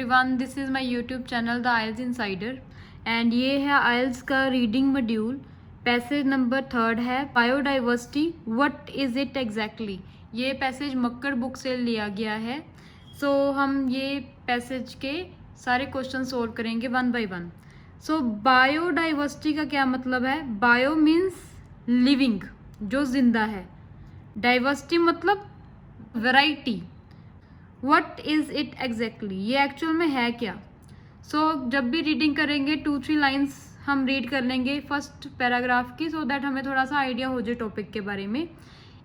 Everyone, this is my YouTube channel the Isles insider and ये है आइल्स का reading module. Passage number 3 है biodiversity, what is it exactly. ये passage Makkar book से लिया गया है। सो हम ये पैसेज के सारे क्वेश्चन सोल्व करेंगे one by one. So biodiversity का क्या मतलब है? बायो मीन्स लिविंग, जो जिंदा है। डाइवर्सिटी मतलब variety. What is it exactly, ये एक्चुअल में है क्या? जब भी रीडिंग करेंगे 2-3 लाइन्स हम रीड कर लेंगे फर्स्ट पैराग्राफ की, सो दैट हमें थोड़ा सा आइडिया हो जाए टॉपिक के बारे में।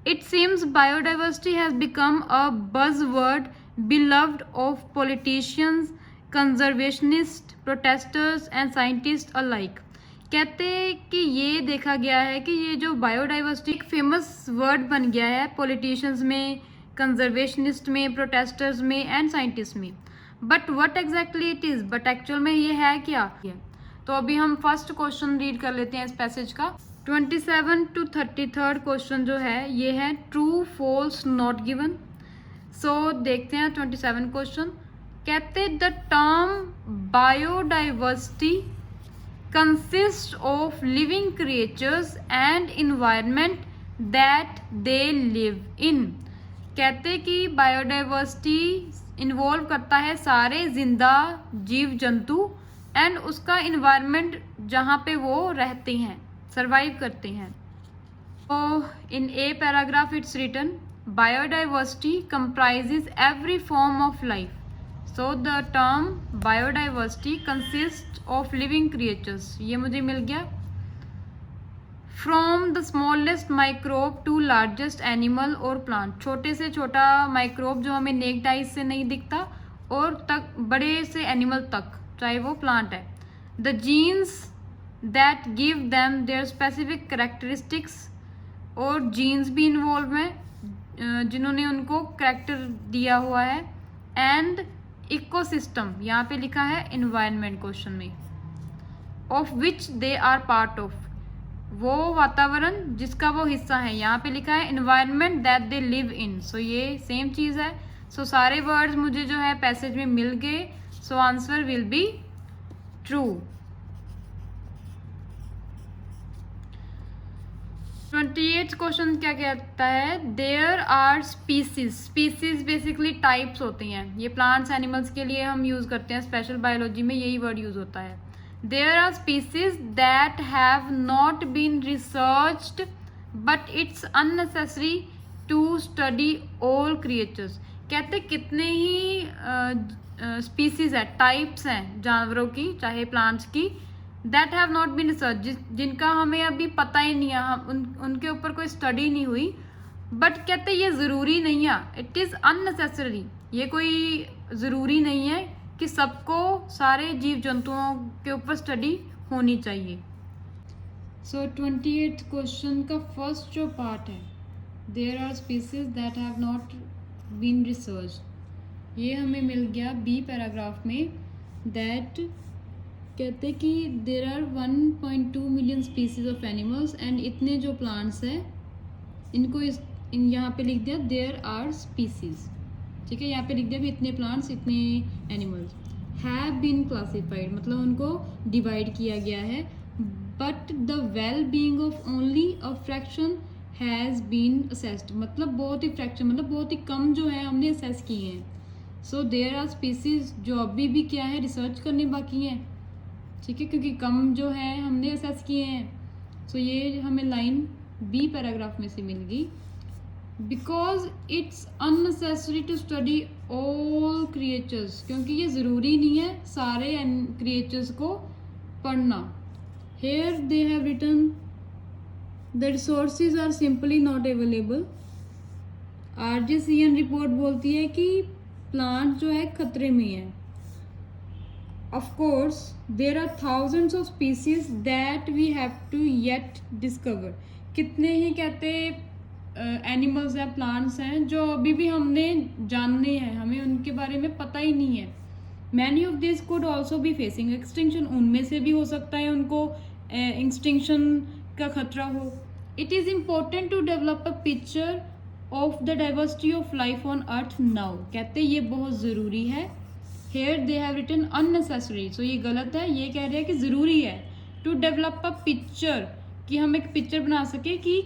It seems biodiversity has become a बज word beloved of politicians, conservationist, protesters and scientist alike. कहते हैं कि ये देखा गया है कि ये जो बायोडाइवर्सिटी एक फेमस वर्ड बन गया है पॉलिटिशियंस में, कंजर्वेशनिस्ट में, प्रोटेस्टर्स में एंड साइंटिस्ट में। But what exactly it is, but actual में ये है क्या? तो अभी हम फर्स्ट क्वेश्चन रीड कर लेते हैं इस पैसेज का। 27 to 33 क्वेश्चन जो है ये है ट्रू फॉल्स नॉट गिवन। सो देखते हैं 27 क्वेश्चन। कहते the term biodiversity consist of living creatures and environment that they live इन। कहते कि बायोडाइवर्सिटी इन्वॉल्व करता है सारे जिंदा जीव जंतु एंड उसका इन्वायरमेंट जहाँ पे वो रहते हैं, सरवाइव करते हैं। तो in a paragraph it's written biodiversity comprises every form of life. So the term biodiversity consist of living creatures, ये मुझे मिल गया। From the smallest microbe to largest animal और प्लांट, छोटे से छोटा माइक्रोब जो हमें नेक्ड आइज से नहीं दिखता और तक बड़े से एनिमल तक, चाहे वो प्लांट है। The genes that give them there specific characteristics, और जीन्स भी इन्वॉल्व हैं जिन्होंने उनको करेक्टर दिया हुआ है। एंड इकोसिस्टम, यहाँ पे लिखा है इन्वायरमेंट क्वेश्चन में, of which they are part of, वो वातावरण जिसका वो हिस्सा है। यहाँ पे लिखा है environment that they live in. So ये सेम चीज़ है। सो सारे वर्ड्स मुझे जो है पैसेज में मिल गए। So answer will be true. 28 question क्या कहता है? There are species. Species basically types होती हैं। ये प्लांट्स एनिमल्स के लिए हम यूज़ करते हैं, स्पेशल बायोलॉजी में यही वर्ड यूज़ होता है। There are species that have not been researched, but it's unnecessary to study all creatures. कहते कितने ही स्पीसीज है, टाइप्स हैं जानवरों की, चाहे प्लांट्स की, that have not been researched, जिनका हमें अभी पता ही नहीं है, हम उनके ऊपर कोई स्टडी नहीं हुई। बट कहते ये ज़रूरी नहीं है, इट इज़ अननेसेसरी, ये कोई ज़रूरी नहीं है कि सबको सारे जीव जंतुओं के ऊपर स्टडी होनी चाहिए। सो 28 क्वेश्चन का फर्स्ट जो पार्ट है, there are species that have not been research, ये हमें मिल गया बी पैराग्राफ में। दैट कहते कि there are 1.2 million species of animals, and इतने जो प्लांट्स हैं इनको यहाँ पे लिख दिया देयर आर स्पीसीज, ठीक है। यहाँ पे लिख दिया भी इतने प्लांट्स, इतने एनिमल्स। हैव बीन क्लासिफाइड मतलब उनको डिवाइड किया गया है। But the well being of only a fraction has been assessed, मतलब बहुत ही फ्रैक्शन, मतलब बहुत ही कम जो है हमने असेस किए हैं। सो देयर आर स्पीसीज जो अभी भी क्या है, रिसर्च करने बाकी हैं, ठीक है, क्योंकि कम जो है हमने असेस किए हैं। सो ये हमें लाइन बी पैराग्राफ में से मिल गई। Because it's unnecessary to study all creatures, क्योंकि ये ज़रूरी नहीं है सारे क्रिएचर्स को पढ़ना। Here they have written the resources are simply not available. RGCN report बोलती है कि प्लांट जो है खतरे में है। Of course there are thousands of species that we have to yet discover. कितने ही कहते एनिमल्स हैं, प्लांट्स हैं जो अभी भी हमने जानने हैं, हमें उनके बारे में पता ही नहीं है। Many of this could also be facing extinction, उनमें से भी हो सकता है उनको एक्सटिंक्शन का खतरा हो। It is important to develop a picture of the diversity of life on earth now. कहते ये बहुत ज़रूरी है here they have written unnecessary, so ये गलत है, ये कह रहे हैं कि ज़रूरी है टू डेवलप अ पिक्चर, कि हम एक पिक्चर बना सके कि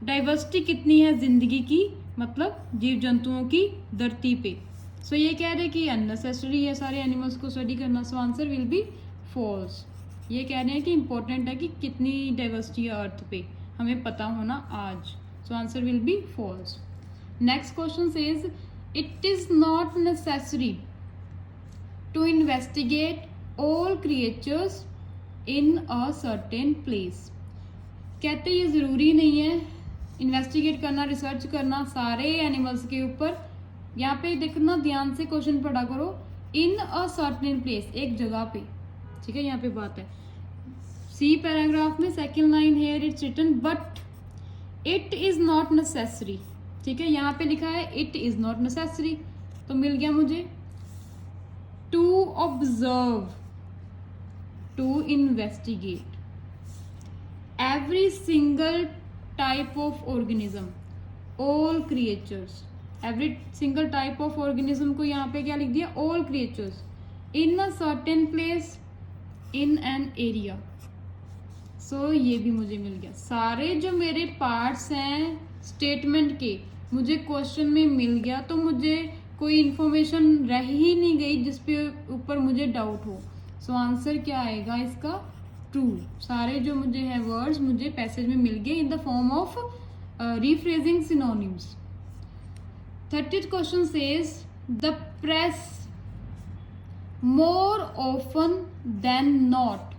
डाइवर्सिटी कितनी है ज़िंदगी की, मतलब जीव जंतुओं की धरती पे। सो ये कह रहे हैं कि अननेसेसरी है सारे एनिमल्स को स्टडी करना, so answer will be false. ये कह रहे हैं कि इम्पोर्टेंट है कि कितनी डाइवर्सिटी है अर्थ पे, हमें पता होना आज, so answer will be false. Next question says it is not necessary to investigate all creatures in a certain place. कहते ये ज़रूरी नहीं है इन्वेस्टिगेट करना, रिसर्च करना सारे एनिमल्स के ऊपर। यहाँ पे देखना, ध्यान से क्वेश्चन पढ़ा करो, इन अ सर्टेन प्लेस, एक जगह पे, ठीक है, यहाँ पे बात है। सी पैराग्राफ में second line here it's written but it is not necessary, ठीक है, यहाँ पे लिखा है इट इज़ नॉट नेसेसरी, तो मिल गया मुझे to observe, to investigate every single type of organism, all creatures, every single type of organism को यहाँ पे क्या लिख दिया, all creatures in a certain place in an area। so ये भी मुझे मिल गया, सारे जो मेरे पार्ट्स हैं स्टेटमेंट के मुझे क्वेश्चन में मिल गया, तो मुझे कोई इंफॉर्मेशन रह ही नहीं गई जिस पे ऊपर मुझे डाउट हो। सो आंसर क्या आएगा इसका, ट्रू। सारे जो मुझे है वर्ड्स मुझे पैसेज में मिल गए in the form of rephrasing synonyms. 30th question says the press more often than not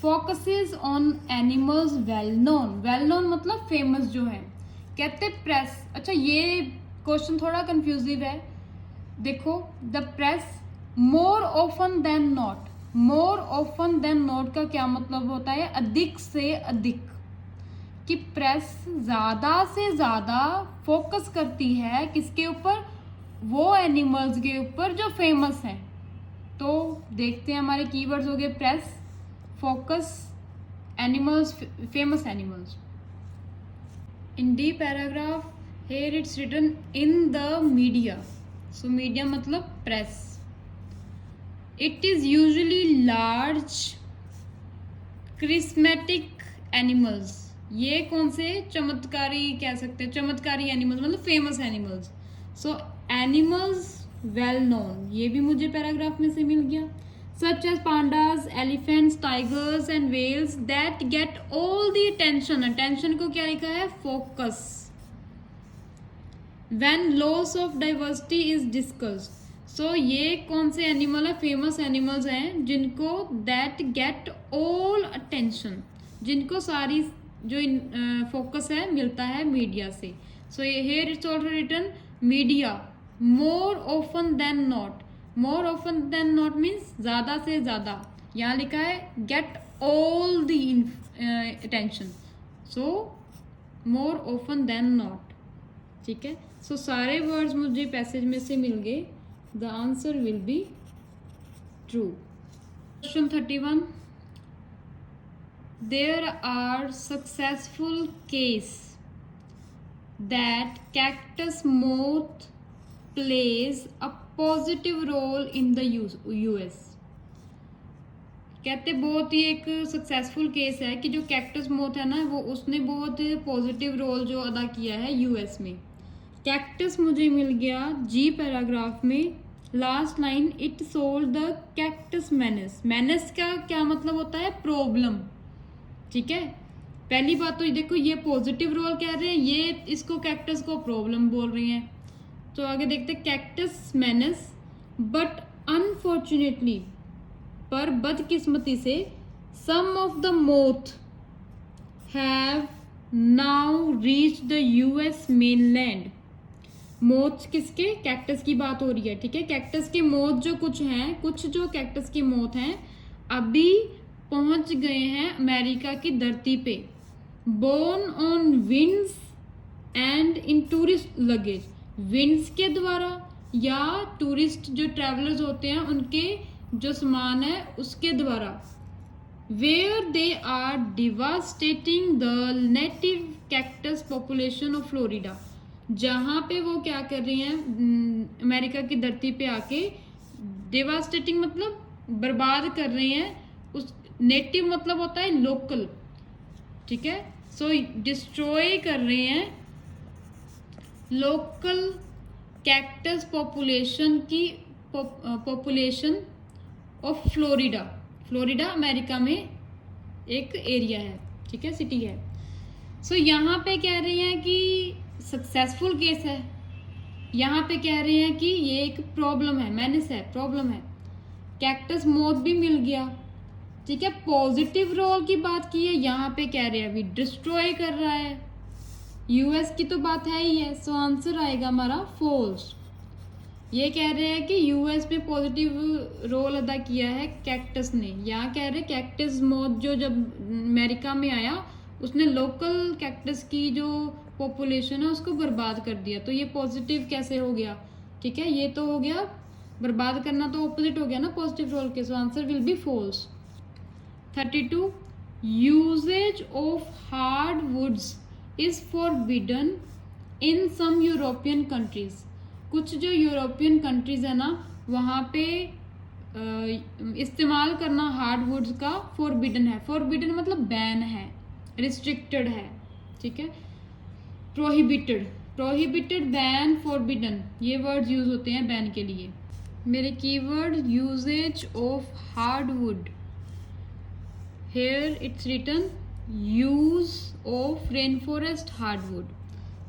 focuses on animals well known, well known मतलब फेमस जो है। कहते प्रेस, अच्छा ये क्वेश्चन थोड़ा कंफ्यूजिव है, देखो the press more often than not, more often than not का क्या मतलब होता है, अधिक से अधिक, कि प्रेस ज़्यादा से ज़्यादा फोकस करती है किसके ऊपर, वो एनिमल्स के ऊपर जो फेमस हैं। तो देखते हैं हमारे कीवर्ड्स हो गए press, focus, animals, famous animals. In D paragraph here it's written in the media, so media मतलब press. It is usually large charismatic animals, ये कौन से चमत्कारी कह सकते हैं, चमत्कारी एनिमल्स मतलब famous animals. So animals well known, ये भी मुझे पैराग्राफ में से मिल गया। Such as pandas, elephants, tigers and whales that get all the attention, attention को क्या लिखा है, focus. When loss of diversity is discussed, so ये कौन से एनिमल है, फेमस एनिमल्स हैं जिनको दैट गेट ऑल अटेंशन, जिनको सारी जो फोकस है मिलता है मीडिया से। सो ये here it's also written media more often than not, more often than not means ज़्यादा से ज़्यादा, यहाँ लिखा है get all the attention, so more often than not, ठीक है। सो सारे वर्ड्स मुझे पैसेज में से मिल गए, the answer will be true। Question 31, there are successful case that cactus moth plays a positive role in the US। कहते बहुत ही एक सक्सेसफुल केस है कि जो कैक्टस मोथ है ना, वो उसने बहुत पॉजिटिव रोल जो अदा किया है यूएस में। कैक्टस मुझे मिल गया जी पैराग्राफ में, last line it solve the cactus menace, menace का क्या मतलब होता है, प्रॉब्लम, ठीक है। पहली बात तो देखो ये पॉजिटिव रोल कह रहे हैं, ये इसको कैक्टस को प्रॉब्लम बोल रही हैं। तो आगे देखते कैक्टस मेनेस बट अनफॉर्चुनेटली, पर बदकिस्मती से some of the moth have now reach the US mainland. Moth किसके, कैक्टस की बात हो रही है, ठीक है। कैक्टस के मोथ जो कुछ हैं, कुछ जो कैक्टस के मोथ हैं अभी पहुंच गए हैं अमेरिका की धरती पे, borne on winds and in tourist luggage, winds के द्वारा या टूरिस्ट जो ट्रैवलर्स होते हैं उनके जो सामान है उसके द्वारा। Where they are devastating the native cactus population of Florida, जहाँ पे वो क्या कर रही हैं, अमेरिका की धरती पे आके डेवास्टेटिंग मतलब बर्बाद कर रहे हैं। उस नेटिव मतलब होता है लोकल, ठीक है। सो डिस्ट्रॉय कर रहे हैं लोकल कैक्टस पॉपुलेशन की, population of Florida. Florida America में एक एरिया है, ठीक है, सिटी है। सो यहाँ पे कह रहे हैं कि सक्सेसफुल केस है, यहाँ पे कह रहे हैं कि ये एक प्रॉब्लम है, मेनेस है, प्रॉब्लम है। कैक्टस मौत भी मिल गया, ठीक है। पॉजिटिव रोल की बात की है, यहाँ पे कह रहे हैं अभी डिस्ट्रॉय कर रहा है। यूएस की तो बात है ही है, सो आंसर आएगा हमारा फॉल्स। ये कह रहे हैं कि यूएस में पॉजिटिव रोल अदा किया है कैक्टस ने। यहाँ कह रहे हैं कैक्टस मौत जो जब अमेरिका में आया उसने लोकल कैक्टस की जो पॉपुलेशन है उसको बर्बाद कर दिया। तो ये पॉजिटिव कैसे हो गया, ठीक है, ये तो हो गया बर्बाद करना, तो ऑपोजिट हो गया ना पॉजिटिव रोल के। So answer will be false. 32 usages of hard woods is forbidden in some European countries. कुछ जो यूरोपियन कंट्रीज है ना वहाँ पे इस्तेमाल करना हार्ड वुड्स का फॉरबिडन है। फॉरबिडन मतलब बैन है, रिस्ट्रिक्टेड है, ठीक है। प्रोहिबिटेड, प्रोहिबिटेड, बैन, फॉरबिडन, ये वर्ड्स यूज होते हैं बैन के लिए। मेरे keyword usages of hard wood, here it's written use of rainforest hardwood.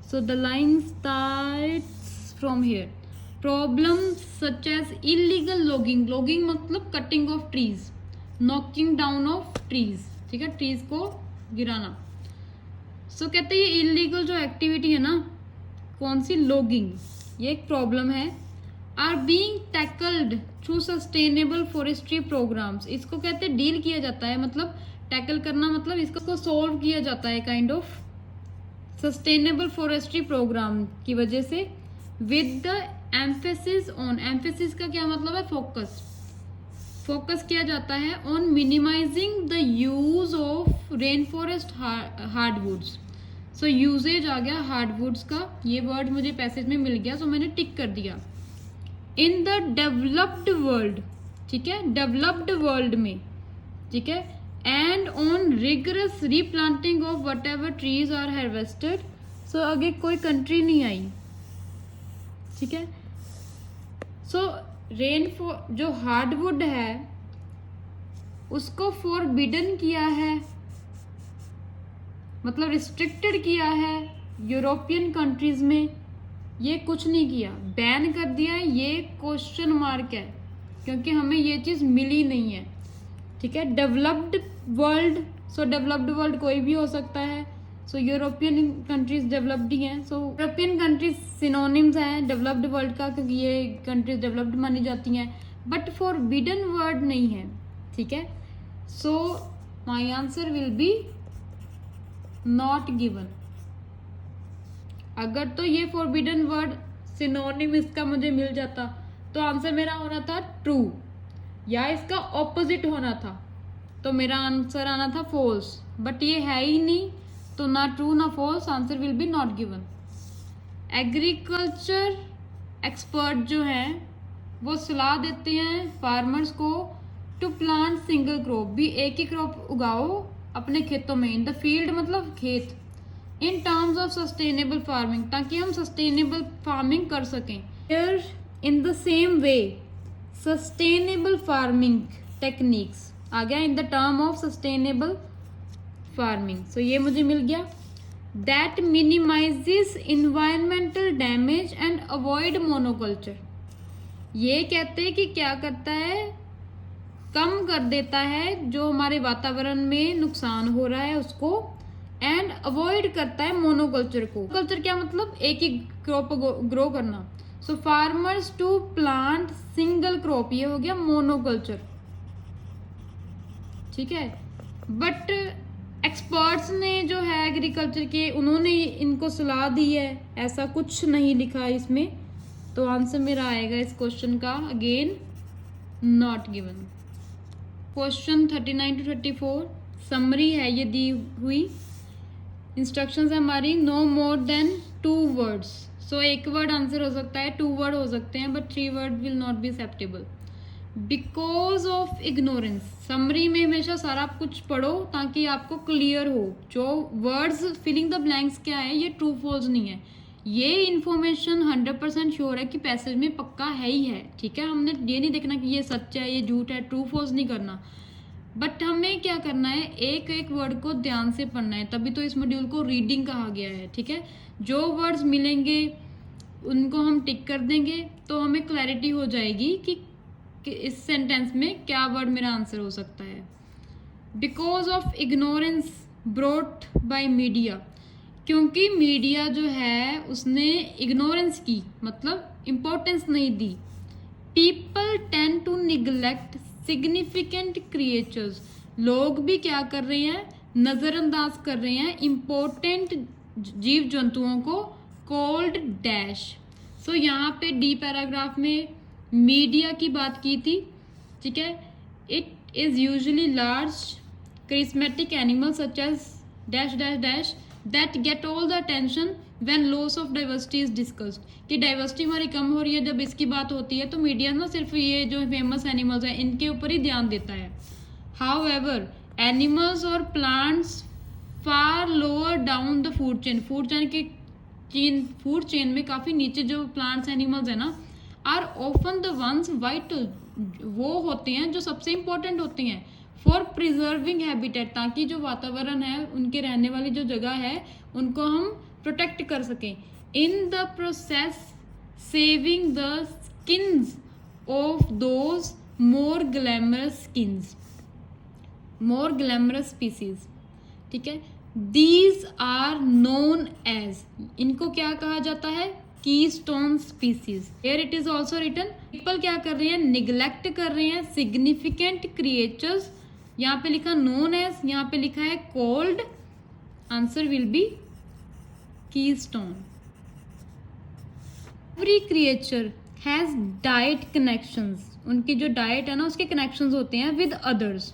So the line starts from here. Problems such as illegal logging, logging मतलब cutting of trees, knocking down of trees, ठीक है, trees को गिराना। So कहते हैं ये illegal जो activity है ना, कौन सी, logging, ये एक problem है। Are being tackled through sustainable forestry programmes, इसको कहते हैं डील किया जाता है, मतलब टैकल करना मतलब इसको सोल्व किया जाता है kind of sustainable forestry programme की वजह से। With the emphasis on, emphasis का क्या मतलब है, फोकस, फोकस किया जाता है on minimising the use of rain forest hardwoods. So usages आ गया हार्डवुड्स का, ये वर्ड मुझे पैसेज में मिल गया, सो मैंने टिक कर दिया। इन द डेवलप्ड वर्ल्ड, ठीक है, डेवलप्ड वर्ल्ड में, ठीक है, and on rigorous replanting of whatever trees are harvested. So आगे कोई कंट्री नहीं आई, ठीक है। सो रेन जो हार्डवुड है उसको फॉरबिडन किया है, मतलब रिस्ट्रिक्टेड किया है यूरोपियन कंट्रीज में, ये कुछ नहीं किया, बैन कर दिया है, ये क्वेश्चन मार्क है क्योंकि हमें ये चीज़ मिली नहीं है, ठीक है। डेवलप्ड वर्ल्ड, सो डेवलप्ड वर्ल्ड कोई भी हो सकता है, सो यूरोपियन कंट्रीज डेवलप्ड ही हैं, सो यूरोपियन कंट्रीज सिनोनिम्स हैं डेवलप्ड वर्ल्ड का क्योंकि ये कंट्रीज डेवलप्ड मानी जाती हैं, बट फॉरबिडन वर्ड नहीं है, ठीक है। So my answer will be not given. अगर तो ये फॉरबिडन वर्ड सिनोनिम इसका मुझे मिल जाता तो आंसर मेरा होना था ट्रू, या इसका ऑपोजिट होना था तो मेरा आंसर आना था फॉल्स, बट ये है ही नहीं तो ना ट्रू ना false, answer will be not given. Agriculture expert जो हैं वो सलाह देते हैं फार्मर्स को टू प्लांट सिंगल क्रॉप, भी एक ही क्रॉप उगाओ अपने खेतों में, इन द फील्ड मतलब खेत, in terms of sustainable farming, ताकि हम सस्टेनेबल फार्मिंग कर सकें। Here in the same way sustainable farming techniques आ गया in the term of sustainable farming. So ये मुझे मिल गया। That minimises environmental damage and avoid monoculture, ये कहते हैं कि क्या करता है, कम कर देता है जो हमारे वातावरण में नुकसान हो रहा है उसको, एंड अवॉइड करता है मोनोकल्चर को। कल्चर क्या मतलब, एक ही क्रॉप ग्रो करना। So farmers to plant single crop, ये हो गया मोनोकल्चर, ठीक है। बट एक्सपर्ट्स ने जो है एग्रीकल्चर के उन्होंने इनको सलाह दी है, ऐसा कुछ नहीं लिखा इसमें, तो आंसर मेरा आएगा इस क्वेश्चन का again not given. Question 39 to 34 summary है ये दी हुई, इंस्ट्रक्शंस है हमारी, नो मोर देन 2 वर्ड्स। सो एक वर्ड आंसर हो सकता है, 2 वर्ड हो सकते हैं, but 3 word will not be acceptable. Because of ignorance. Summary में हमेशा सारा कुछ पढ़ो ताकि आपको क्लियर हो। जो वर्ड्स फिलिंग द ब्लैंक्स क्या है, ये ट्रू फॉल्स नहीं है, ये इन्फॉर्मेशन 100% श्योर है कि पैसेज में पक्का है ही है। ठीक है, हमने ये नहीं देखना कि ये सच है, ये झूठ है, ट्रू फॉल्स नहीं करना। बट हमें क्या करना है, एक एक वर्ड को ध्यान से पढ़ना है, तभी तो इस मॉड्यूल को रीडिंग कहा गया है। ठीक है, जो वर्ड्स मिलेंगे उनको हम टिक कर देंगे तो हमें क्लैरिटी हो जाएगी कि इस सेंटेंस में क्या वर्ड मेरा आंसर हो सकता है। Because of ignorance brought by media, क्योंकि मीडिया जो है उसने इग्नोरेंस की, मतलब इम्पोर्टेंस नहीं दी। People tend to neglect significant creatures, लोग भी क्या कर रहे हैं, नज़रअंदाज कर रहे हैं इम्पोर्टेंट जीव जंतुओं को, कॉल्ड डैश। सो यहाँ पे डी पैराग्राफ में मीडिया की बात की थी। ठीक है, it is usually large charismatic animals such as dash dash dash that get all the attention when loss of diversity is discussed, कि डाइवर्सिटी हमारी कम हो रही है जब इसकी बात होती है तो मीडिया ना सिर्फ ये जो फेमस एनिमल्स हैं इनके ऊपर ही ध्यान देता है। हाउएवर एनिमल्स और plants far lower down the food chain, food chain में काफ़ी नीचे जो प्लांट्स एनिमल्स हैं ना, are often the ones vital, वो होते हैं जो सबसे इंपॉर्टेंट होते हैं फॉर प्रिजर्विंग हैबिटेट, ताकि जो वातावरण है, उनके रहने वाली जो जगह है, उनको हम प्रोटेक्ट कर सकें। In the process saving the skins of those more glamorous species. ठीक है, दीज आर नोन एज, इनको क्या कहा जाता है, keystone species. Here it is also written, people क्या कर रहे हैं, निग्लेक्ट कर रहे हैं सिग्निफिकेंट क्रिएचर्स, यहाँ पे लिखा नोन एज, यहाँ पे लिखा है called, answer will be keystone. Every creature has diet connections, उनकी जो डाइट है ना उसके कनेक्शंस होते हैं with others,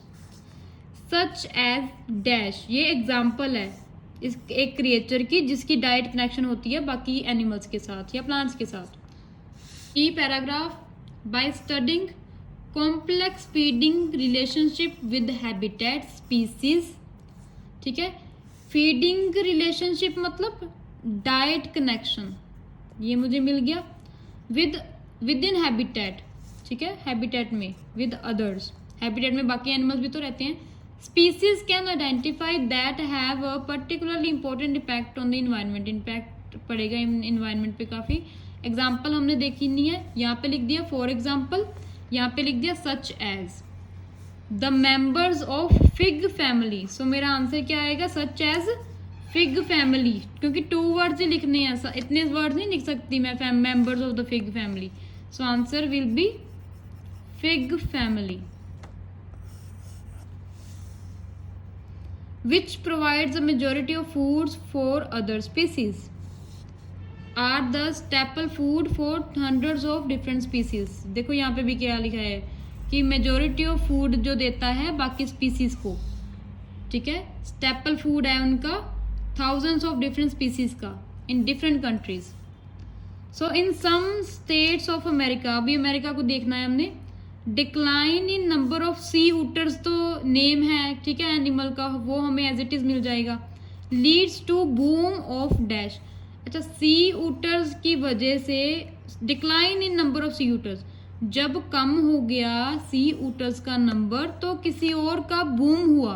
such as dash, ये एग्जाम्पल है इस एक क्रिएचर की जिसकी डाइट कनेक्शन होती है बाकी एनिमल्स के साथ या प्लांट्स के साथ। E paragraph, by studying complex feeding relationship with habitat species. ठीक है, फीडिंग रिलेशनशिप मतलब डाइट कनेक्शन, ये मुझे मिल गया, विद इन हैबिटेट। ठीक है, हैबिटेट में विद अदर्स, हैबिटेट में बाकी एनिमल्स भी तो रहते हैं। Species can identify that have a particularly important impact on the environment, impact पड़ेगा इन्वायरमेंट पे काफ़ी। एग्जाम्पल हमने देखी नहीं है, यहाँ पे लिख दिया फॉर एग्जाम्पल, यहाँ पे लिख दिया such as the members of fig family. So मेरा आंसर क्या आएगा, सच एज फिग फैमिली, क्योंकि 2 वर्ड्स ही लिखने हैं, इतने वर्ड्स नहीं लिख सकती मैं, members of the fig family. So answer will B fig family. Which provides a majority of foods for other species, are the staple food for hundreds of different species। देखो यहाँ पे भी क्या लिखा है कि मेजोरिटी ऑफ फूड जो देता है बाकी स्पीसीज को। ठीक है, स्टेपल फूड है उनका thousands of different species का in different countries। So in some states of America, अभी अमेरिका को देखना है हमने, decline in number of sea ऊटर्स, तो नेम है ठीक है एनिमल का, वो हमें एज इट इज मिल जाएगा, leads to boom of dash. अच्छा, सी ऊटर्स की वजह से decline in number of sea otters, जब कम हो गया सी ऊटर्स का नंबर तो किसी और का बूम हुआ,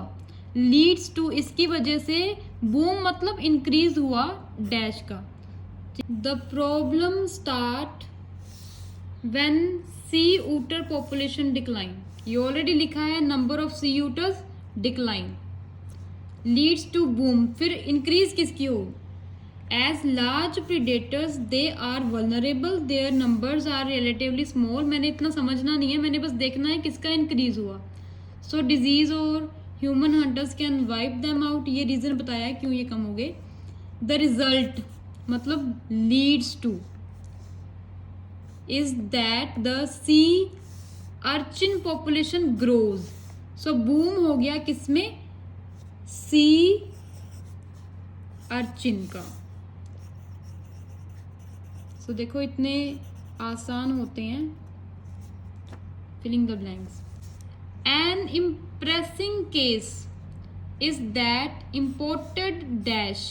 लीड्स टू इसकी वजह से, बूम मतलब इंक्रीज हुआ डैश का। The problem start when sea otter population decline, ये ऑलरेडी लिखा है number of sea otters decline, leads to boom, फिर इंक्रीज किसकी हो, as large predators they are vulnerable, their numbers are relatively small. मैंने इतना समझना नहीं है, मैंने बस देखना है किसका इंक्रीज हुआ। सो डिजीज और human hunters can wipe them out, ये रीजन बताया है क्यों ये कम हो गए। द रिजल्ट मतलब leads to is that the sea urchin population grows। so boom हो गया किसमें, sea urchin का। so देखो इतने आसान होते हैं, filling the blanks. An impressing case is that imported dash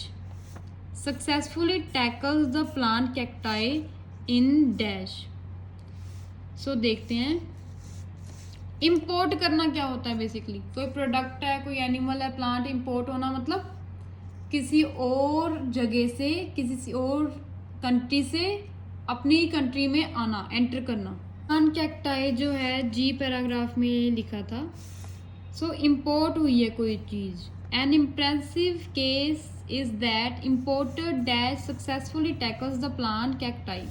successfully tackles the plant cacti in dash. So देखते हैं इंपोर्ट करना क्या होता है. बेसिकली कोई प्रोडक्ट है, कोई एनिमल है, प्लांट इंपोर्ट होना मतलब किसी और जगह से, किसी और कंट्री से अपनी कंट्री में आना, एंटर करना. प्लांट कैक्टाई जो है जी पैराग्राफ में लिखा था. सो इंपोर्ट हुई है कोई चीज. N impressive case is that imported dash successfully tackles the plant cacti.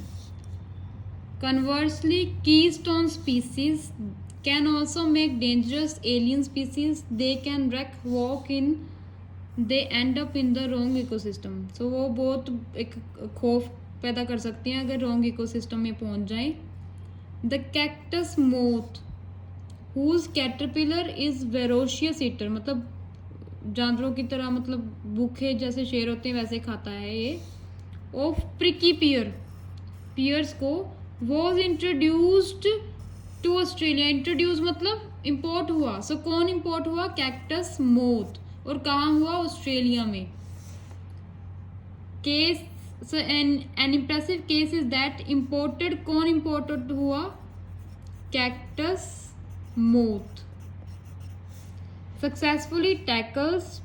Conversely, keystone species can also make dangerous alien species. They can wreak havoc in, they end up in the wrong ecosystem. So वो बहुत एक खौफ पैदा कर सकती हैं अगर wrong ecosystem में पहुंच जाएं. The cactus moth, whose caterpillar is voracious eater, मतलब जानवरों की तरह, मतलब भूखे जैसे शेर होते हैं वैसे खाता है ये. Of pricky pear, pears को was introduced to Australia. Introduce मतलब इम्पोर्ट हुआ. सो कौन इम्पोर्ट हुआ? Cactus moth. और कहाँ हुआ? ऑस्ट्रेलिया में. Case N impressive case is that imported. कौन इम्पोर्टेड हुआ? Cactus moth successfully tackles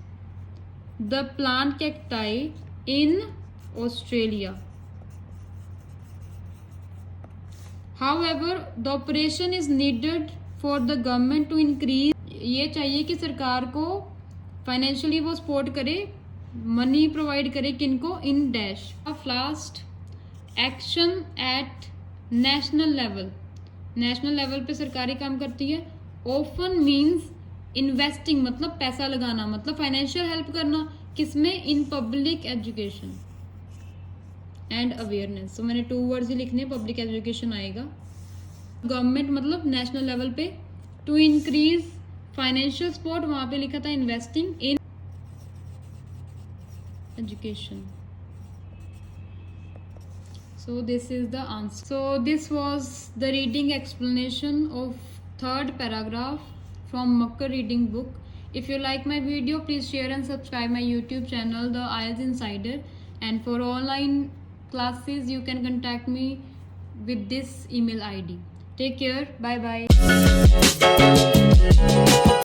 the plant cacti in Australia. However, the operation is needed for the government to increase. ये चाहिए कि सरकार को फाइनेंशियली वो सपोर्ट करे, मनी प्रोवाइड करे. किनको? In dash. Of last, action at national level. National level पे सरकारी काम करती है. ऑफन मीन्स इन्वेस्टिंग, मतलब पैसा लगाना, मतलब फाइनेंशियल हेल्प करना. किसमें? In public education and awareness. So मैंने 2 वर्ड्स ही लिखने, पब्लिक एजुकेशन आएगा. गवर्नमेंट मतलब नेशनल लेवल पे. टू इंक्रीज फाइनेंशियल सपोर्ट, वहां पे लिखा था investing in education. So this is the answer. So this was the reading explanation of 3rd paragraph from Makkar reading book. If you like my video, please share and subscribe my YouTube channel, The IELTS Insider. And for online classes, you can contact me with this email ID. Take care. Bye bye.